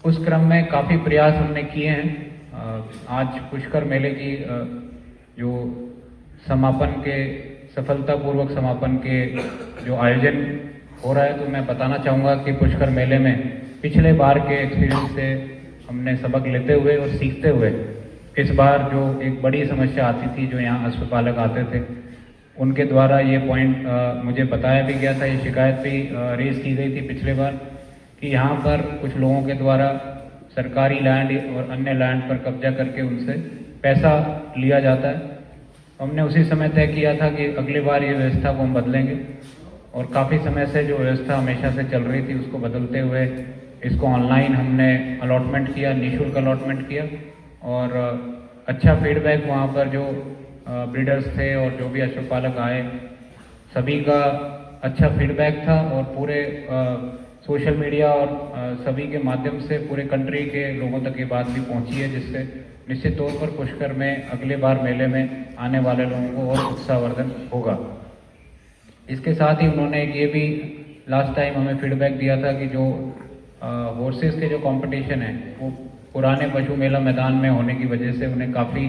उस क्रम में काफ़ी प्रयास हमने किए हैं। आज पुष्कर मेले की जो समापन के सफलतापूर्वक समापन के जो आयोजन हो रहा है, तो मैं बताना चाहूँगा कि पुष्कर मेले में पिछले बार के एक्सपीरियंस से हमने सबक लेते हुए और सीखते हुए इस बार जो एक बड़ी समस्या आती थी, जो यहाँ अश्वपालक आते थे, उनके द्वारा ये पॉइंट मुझे बताया भी गया था, ये शिकायत भी रेज की गई थी पिछले बार कि यहाँ पर कुछ लोगों के द्वारा सरकारी लैंड और अन्य लैंड पर कब्जा करके उनसे पैसा लिया जाता है। हमने उसी समय तय किया था कि अगली बार ये व्यवस्था को हम बदलेंगे, और काफ़ी समय से जो व्यवस्था हमेशा से चल रही थी उसको बदलते हुए इसको ऑनलाइन हमने अलॉटमेंट किया, निःशुल्क अलॉटमेंट किया, और अच्छा फीडबैक वहाँ पर जो ब्रीडर्स थे और जो भी अश्वपालक आए सभी का अच्छा फीडबैक था, और पूरे सोशल मीडिया और सभी के माध्यम से पूरे कंट्री के लोगों तक ये बात भी पहुंची है, जिससे निश्चित तौर पर पुष्कर में अगले बार मेले में आने वाले लोगों को और उत्साहवर्धन होगा। इसके साथ ही उन्होंने ये भी लास्ट टाइम हमें फीडबैक दिया था कि जो हॉर्सेस के जो कंपटीशन है वो पुराने पशु मेला मैदान में होने की वजह से उन्हें काफ़ी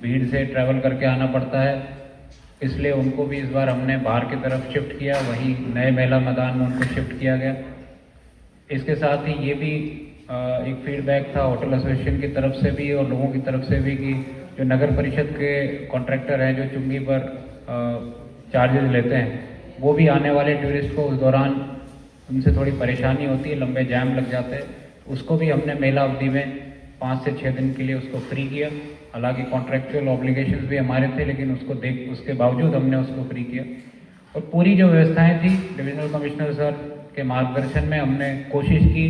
भीड़ से ट्रैवल करके आना पड़ता है, इसलिए उनको भी इस बार हमने बाहर की तरफ शिफ्ट किया, वहीं नए मेला मैदान में उनको शिफ्ट किया गया। इसके साथ ही ये भी एक फीडबैक था होटल एसोसिएशन की तरफ से भी और लोगों की तरफ से भी कि जो नगर परिषद के कॉन्ट्रैक्टर हैं जो चुंगी पर चार्जेस लेते हैं, वो भी आने वाले टूरिस्ट को उस दौरान उनसे थोड़ी परेशानी होती है, लंबे जाम लग जाते हैं। उसको भी हमने मेला अवधि में 5 से 6 दिन के लिए उसको फ्री किया। हालांकि कॉन्ट्रैक्चुअल ऑब्लिगेशंस भी हमारे थे, लेकिन उसके बावजूद हमने उसको फ्री किया। और पूरी जो व्यवस्थाएं थी डिविजनल कमिश्नर सर के मार्गदर्शन में हमने कोशिश की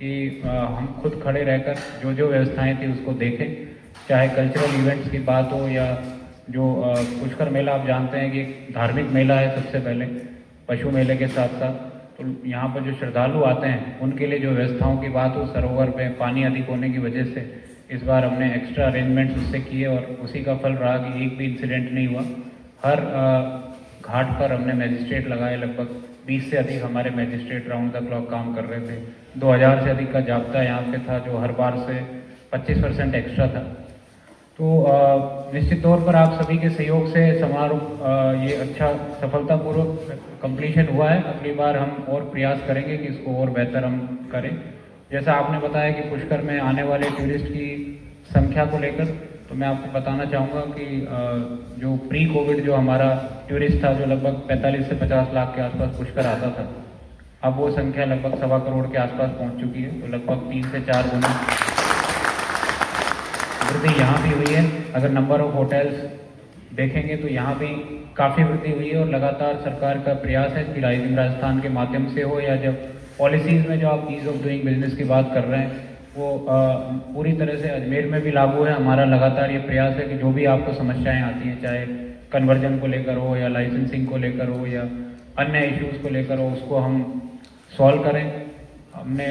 कि हम खुद खड़े रहकर जो जो व्यवस्थाएं थी उसको देखें, चाहे कल्चरल इवेंट्स की बात हो या जो पुष्कर मेला आप जानते हैं कि एक धार्मिक मेला है सबसे पहले पशु मेले के साथ साथ, तो यहाँ पर जो श्रद्धालु आते हैं उनके लिए जो व्यवस्थाओं की बात हो, सरोवर पे पानी अधिक होने की वजह से इस बार हमने एक्स्ट्रा अरेंजमेंट्स उससे किए, और उसी का फल रहा कि एक भी इंसिडेंट नहीं हुआ। हर घाट पर हमने मैजिस्ट्रेट लगाए, लगभग 20 से अधिक हमारे मैजिस्ट्रेट राउंड द क्लॉक काम कर रहे थे। 2000 से अधिक का जाब्ता यहाँ पे था, जो हर बार से 25% एक्स्ट्रा था। तो निश्चित तौर पर आप सभी के सहयोग से समारोह ये अच्छा सफलतापूर्वक कंप्लीशन हुआ है। अगली बार हम और प्रयास करेंगे कि इसको और बेहतर हम करें। जैसा आपने बताया कि पुष्कर में आने वाले टूरिस्ट की संख्या को लेकर, तो मैं आपको बताना चाहूँगा कि जो प्री कोविड जो हमारा टूरिस्ट था, जो लगभग 45 से 50 लाख के आसपास पुष्कर आता था, अब वो संख्या लगभग 1.25 करोड़ के आसपास पहुँच चुकी है। तो लगभग 3 से 4 गुना वृद्धि यहाँ भी हुई है। अगर नंबर ऑफ होटल्स देखेंगे तो यहाँ भी काफ़ी वृद्धि हुई है, और लगातार सरकार का प्रयास है कि राइजिंग राजस्थान के माध्यम से हो या जब पॉलिसीज़ में जो आप ईज़ ऑफ डूइंग बिजनेस की बात कर रहे हैं वो पूरी तरह से अजमेर में भी लागू है। हमारा लगातार ये प्रयास है कि जो भी आपको समस्याएं आती हैं, चाहे कन्वर्जन को लेकर हो या लाइसेंसिंग को लेकर हो या अन्य इश्यूज़ को लेकर हो, उसको हम सॉल्व करें। हमने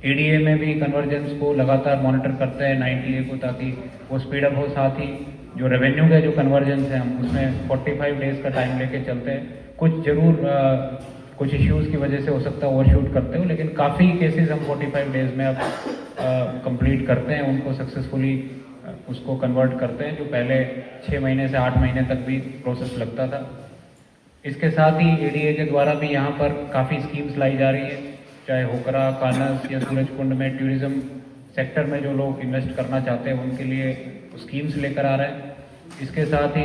एडीए में भी कन्वर्जेंस को लगातार मॉनिटर करते हैं 90A को, ताकि वो स्पीड अप हो। साथ ही जो रेवेन्यू के जो कन्वर्जेंस है हम उसमें 45 डेज़ का टाइम लेके चलते हैं। कुछ जरूर कुछ इश्यूज़ की वजह से हो सकता है ओवरशूट करते हो, लेकिन काफ़ी केसेस हम 45 डेज़ में अब कंप्लीट करते हैं, उनको सक्सेसफुली उसको कन्वर्ट करते हैं, जो पहले 6 महीने से 8 महीने तक भी प्रोसेस लगता था। इसके साथ ही एडीए के द्वारा भी यहाँ पर काफ़ी स्कीम्स लाई जा रही है, चाहे होकरा, कानस या सूरजकुंड में टूरिज्म सेक्टर में जो लोग इन्वेस्ट करना चाहते हैं उनके लिए स्कीम्स लेकर आ रहे हैं। इसके साथ ही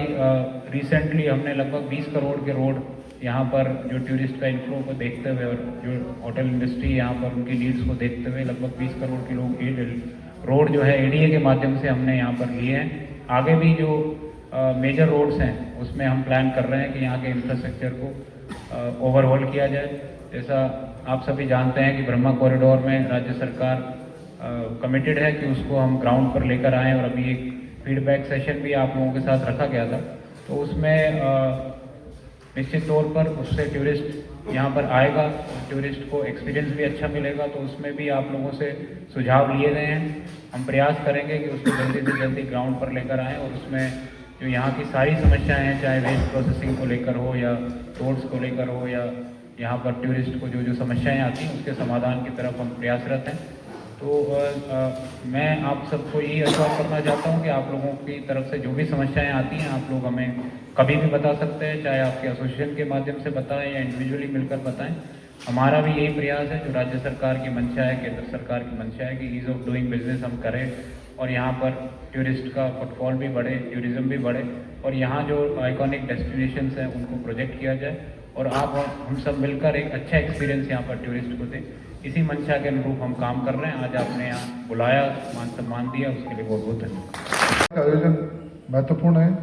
रिसेंटली हमने लगभग 20 करोड़ के रोड यहाँ पर जो टूरिस्ट का इनफ्लो को देखते हुए और जो होटल इंडस्ट्री यहाँ पर उनकी नीड्स को देखते हुए लगभग 20 करोड़ के लोग रोड जो है एडीए के माध्यम से हमने यहाँ पर लिए हैं। आगे भी जो मेजर रोड्स हैं उसमें हम प्लान कर रहे हैं कि यहाँ के इंफ्रास्ट्रक्चर को ओवरहॉल किया जाए। जैसा आप सभी जानते हैं कि ब्रह्मा कॉरिडोर में राज्य सरकार कमिटेड है कि उसको हम ग्राउंड पर लेकर आएँ, और अभी एक फीडबैक सेशन भी आप लोगों के साथ रखा गया था, तो उसमें निश्चित तौर पर उससे टूरिस्ट यहाँ पर आएगा, टूरिस्ट को एक्सपीरियंस भी अच्छा मिलेगा। तो उसमें भी आप लोगों से सुझाव लिए गए हैं। हम प्रयास करेंगे कि उसको जल्दी से जल्दी ग्राउंड पर लेकर आएँ, और उसमें जो यहाँ की सारी समस्याएं हैं, चाहे वेस्ट प्रोसेसिंग को लेकर हो या रोड्स को लेकर हो या यहाँ पर टूरिस्ट को जो जो समस्याएं आती हैं उसके समाधान की तरफ हम प्रयासरत हैं। तो मैं आप सबको यही आश्वस्त करना चाहता हूँ कि आप लोगों की तरफ से जो भी समस्याएं आती हैं आप लोग हमें कभी भी बता सकते हैं, चाहे आपके एसोसिएशन के माध्यम से बताएं या इंडिविजुअली मिलकर बताएं। हमारा भी यही प्रयास है, जो राज्य सरकार की मंशा है, केंद्र सरकार की मंशा है कि ईज़ ऑफ डूइंग बिजनेस हम करें और यहाँ पर टूरिस्ट का फुटफॉल भी बढ़े, टूरिज़्म भी बढ़े और यहाँ जो आइकॉनिक डेस्टिनेशंस हैं उनको प्रोजेक्ट किया जाए और आप हम सब मिलकर एक अच्छा एक्सपीरियंस यहाँ पर टूरिस्ट को दें। इसी मंशा के अनुरूप हम काम कर रहे हैं। आज आपने यहाँ बुलाया, मान सम्मान दिया, उसके लिए बहुत बहुत धन्यवाद। आयोजन महत्वपूर्ण है।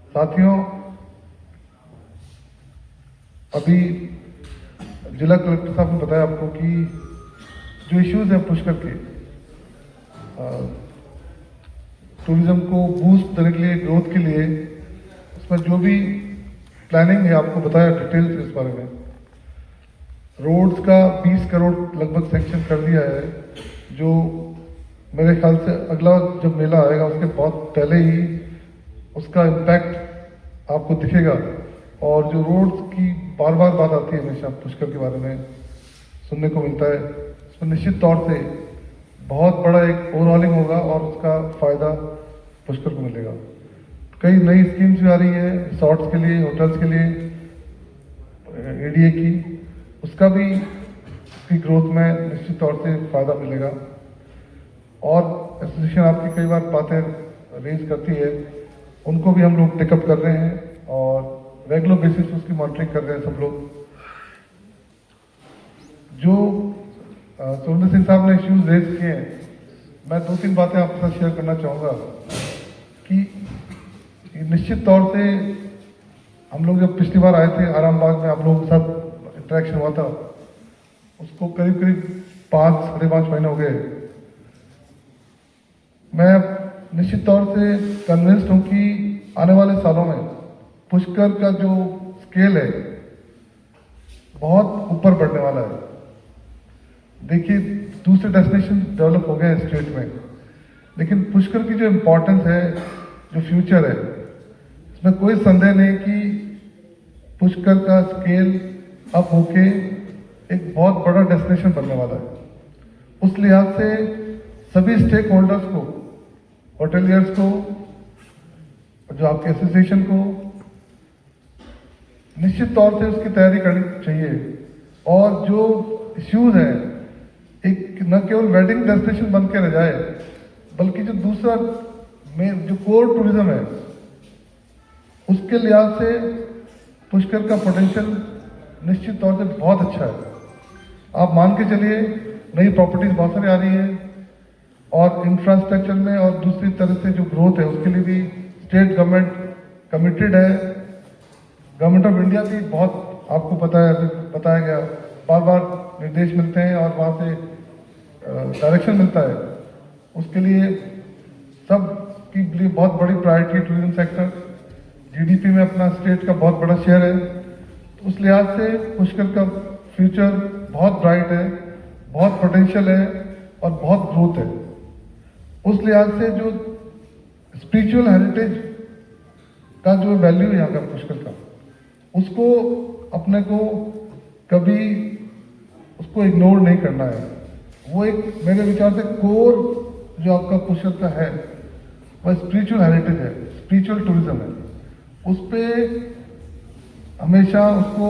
साथियों, अभी जिला कलेक्टर साहब ने बताया आपको कि जो इश्यूज हैं पुष्कर के, टूरिज्म को बूस्ट देने के लिए, ग्रोथ के लिए, उसमें जो भी प्लानिंग है आपको बताया डिटेल्स इस बारे में। रोड्स का 20 करोड़ लगभग सेंक्शन कर दिया है, जो मेरे ख्याल से अगला जब मेला आएगा उसके बहुत पहले ही उसका इम्पैक्ट आपको दिखेगा। और जो रोड्स की बार बार बात आती है हमेशा पुष्कर के बारे में सुनने को मिलता है, उसमें निश्चित तौर से बहुत बड़ा एक ओवरऑलिंग होगा और उसका फ़ायदा पुष्कर को मिलेगा। कई नई स्कीम्स भी आ रही है रिसॉर्ट्स के लिए, होटल्स के लिए, एडीए की, उसका भी उसकी ग्रोथ में निश्चित तौर से फ़ायदा मिलेगा। और एसोसिएशन आपकी कई बार बातें रेज करती है, उनको भी हम लोग टेकअप कर रहे हैं और रेगुलर बेसिस पे उसकी मॉनिटरिंग कर रहे हैं सब लोग। जो सुरेंद्र सिंह साहब ने इश्यूज रेज किए हैं, मैं 2-3 बातें आपके साथ शेयर करना चाहूँगा कि निश्चित तौर से हम लोग जब पिछली बार आए थे आरामबाग में, आप लोगों के साथ इंटरेक्शन हुआ था, उसको करीब करीब 5-5.5 महीने हो गए। मैं निश्चित तौर से कन्विंस्ड हूँ कि आने वाले सालों में पुष्कर का जो स्केल है बहुत ऊपर बढ़ने वाला है। देखिए, दूसरे डेस्टिनेशन डेवलप हो गए हैं स्टेट में, लेकिन पुष्कर की जो इम्पोर्टेंस है, जो फ्यूचर है, इसमें कोई संदेह नहीं कि पुष्कर का स्केल अप होके एक बहुत बड़ा डेस्टिनेशन बनने वाला है। उस लिहाज से सभी स्टेक होल्डर्स को, होटेलियर्स को, जो आपके एसोसिएशन को निश्चित तौर से उसकी तैयारी करनी चाहिए। और जो इश्यूज हैं, एक न केवल वेडिंग डेस्टिनेशन बन के रह जाए, बल्कि जो दूसरा में जो कोर टूरिज्म है, उसके लिहाज से पुष्कर का पोटेंशियल निश्चित तौर से बहुत अच्छा है। आप मान के चलिए, नई प्रॉपर्टीज बहुत सारी आ रही है और इंफ्रास्ट्रक्चर में और दूसरी तरह से जो ग्रोथ है उसके लिए भी स्टेट गवर्नमेंट कमिटेड है। गवर्नमेंट ऑफ इंडिया भी बहुत, आपको पता है, बताया गया, बार बार निर्देश मिलते हैं और वहाँ से डायरेक्शन मिलता है। उसके लिए सब की लिए बहुत बड़ी प्रायोरिटी टूरिज्म सेक्टर, जीडीपी में अपना स्टेट का बहुत बड़ा शेयर है। तो उस लिहाज से पुष्कर का फ्यूचर बहुत ब्राइट है, बहुत पोटेंशियल है और बहुत ग्रोथ है। उस लिहाज से जो स्पिरिचुअल हेरिटेज का जो वैल्यू है यहाँ का पुष्कर का, उसको अपने को कभी उसको इग्नोर नहीं करना है। वो एक मेरे विचार से कोर जो आपका पुष्कर का है वह स्पिरिचुअल हेरिटेज है, स्पिरिचुअल टूरिज्म है। उस पर हमेशा उसको,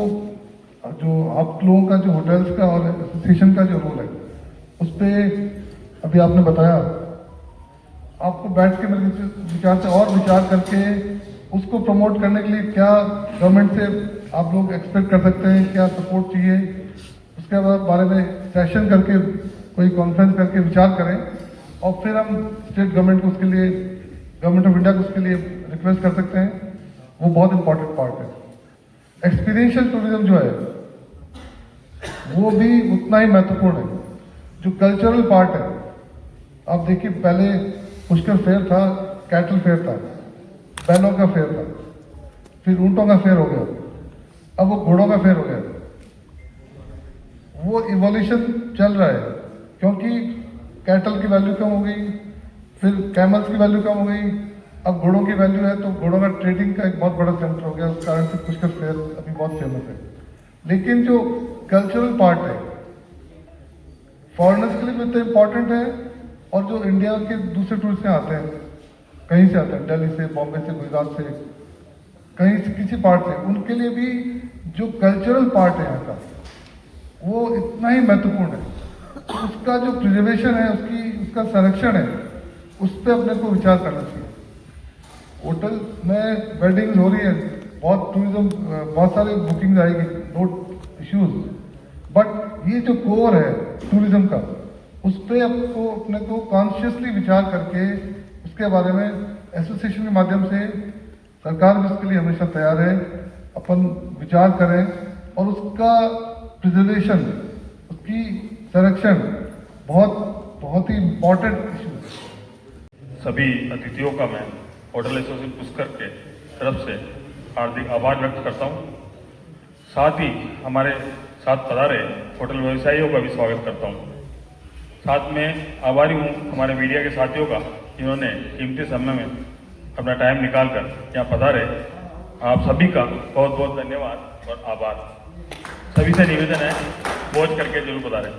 जो आप लोगों का जो होटल्स का और एसोसिएशन का जो रोल है, उस पर अभी आपने बताया, आपको बैठ के मेरे विचार से और विचार करके उसको प्रमोट करने के लिए क्या गवर्नमेंट से आप लोग एक्सपेक्ट कर सकते हैं, क्या सपोर्ट चाहिए, उसके बाद बारे में सेशन करके, कोई कॉन्फ्रेंस करके विचार करें और फिर हम स्टेट गवर्नमेंट को उसके लिए, गवर्नमेंट ऑफ इंडिया को उसके लिए रिक्वेस्ट कर सकते हैं। वो बहुत इंपॉर्टेंट पार्ट है। एक्सपीरियंशियल टूरिज्म जो है वो भी उतना ही महत्वपूर्ण है। जो कल्चरल पार्ट है, आप देखिए, पहले पुष्कर फेयर था, कैटल फेयर था, बैलों का फेयर था, फिर ऊंटों का फेयर हो गया, अब वो घोड़ों का फेयर हो गया। वो इवोल्यूशन चल रहा है, क्योंकि कैटल की वैल्यू कम हो गई, फिर कैमल्स की वैल्यू कम हो गई, अब घोड़ों की वैल्यू है, तो घोड़ों का ट्रेडिंग का एक बहुत बड़ा सेंटर हो गया। उस कारण से पुष्कर फेयर अभी बहुत फेमस है। लेकिन जो कल्चरल पार्ट है, फॉरेनर्स के लिए भी इतना इम्पोर्टेंट है, और जो इंडिया के दूसरे टूरिस्ट यहाँ आते हैं, कहीं से आते हैं, दिल्ली से, बॉम्बे से, गुजरात से, कहीं से, किसी पार्ट से, उनके लिए भी जो कल्चरल पार्ट है यहाँ का, वो इतना ही महत्वपूर्ण है। उसका जो प्रिजर्वेशन है, उसका संरक्षण है, उस पर अपने को विचार करना चाहिए। होटल में वेडिंग्स हो रही है, बहुत टूरिज्म, बहुत सारे बुकिंग आएगी, नो इश्यूज, बट ये जो कोर है टूरिज्म का, उस पर आपको अपने को कॉन्शियसली विचार करके उसके बारे में एसोसिएशन के माध्यम से, सरकार भी इसके लिए हमेशा तैयार है, अपन विचार करें और उसका प्रिजर्वेशन, उसकी संरक्षण बहुत ही इम्पोर्टेंट इशू है। सभी अतिथियों का मैं होटल एसोसिएशन पुष्कर के तरफ से हार्दिक आभार व्यक्त करता हूं। साथ ही हमारे साथ पधारे होटल व्यवसायियों का भी स्वागत करता हूं। साथ में आभारी हूं हमारे मीडिया के साथियों का, जिन्होंने कीमती समय में अपना टाइम निकालकर यहाँ पधारे। आप सभी का बहुत बहुत धन्यवाद और आभार। सभी से निवेदन है, पहुंच करके जरूर पधारें।